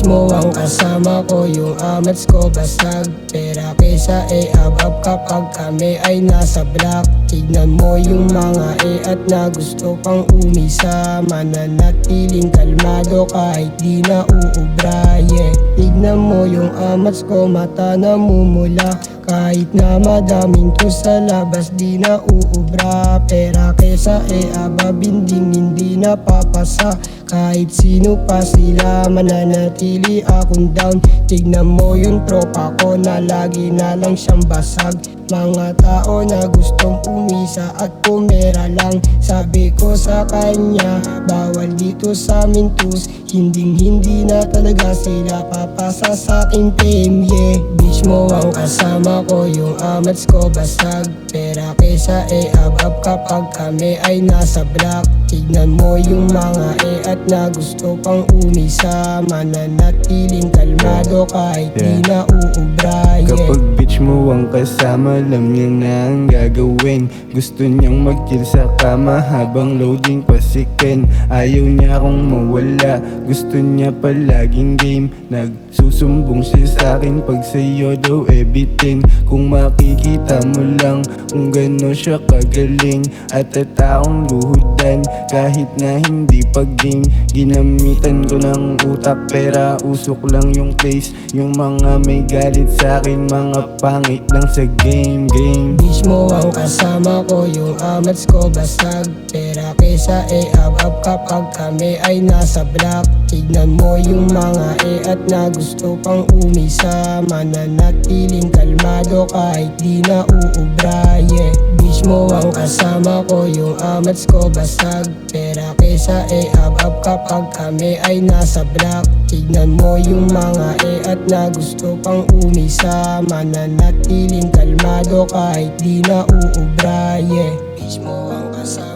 Mismo ang kasama ko, yung amats ko basag. Pera kesa abab kapag kami ay nasa block. Tignan mo yung mga at na gusto pang umisa. Mananatiling kalmado kahit di na uubra, yeah. Tignan mo yung amats ko, mata namumula. Kahit na madaming to sa labas di na uubra. Pera kesa abab, hindi napapasa. Kahit sino pa sila, mananatili akong down. Tignan mo yung tropa ko na lagi na lang siyang basag. Mga tao na gustong umisa at pumera lang. Sabi ko sa kanya, bawal dito sa amin tus. Hindi na talaga sila papasa sa aking fame, yeah. Bitch mo ang kasama ko, yung amats ko basag. Pera kesa abab kapag kami ay nasa block. Tignan mo yung mga at na gusto pang umisa. Mananatiling kalmado kahit di na uubra, yeah. Kapag bitch mo ang kasama, alam niya na ang gagawin. Gusto niyang mag-chill sa kama habang loading pa si Ken. Ayaw niya akong mawala, gusto niya palaging game. Nagsusumbong siya sa'kin pag sa'yo daw everything. Kung makikita mo lang kung gano'n siya kagaling. At taong luhudan kahit na hindi pag-game. Ginamitan ko ng utak, pera usok lang yung place. Yung mga may galit sa'kin, mga pangit lang sa game. Bitch mo ang kasama ko, yung amats ko basag. Pera kesa abab kapag kami ay nasa block. Tignan mo yung mga at na gusto pang umisa. Mananatiling kalmado kahit di na uubra, yeah. Bitch mo ang kasama ko, yung amats ko basag. Pera kesa abab kapag kami ay nasa block. Tignan mo yung mga at na gusto pang umisa. Mananatiling kalmado kahit di na uubra, yeah. Bitch mo ang kasama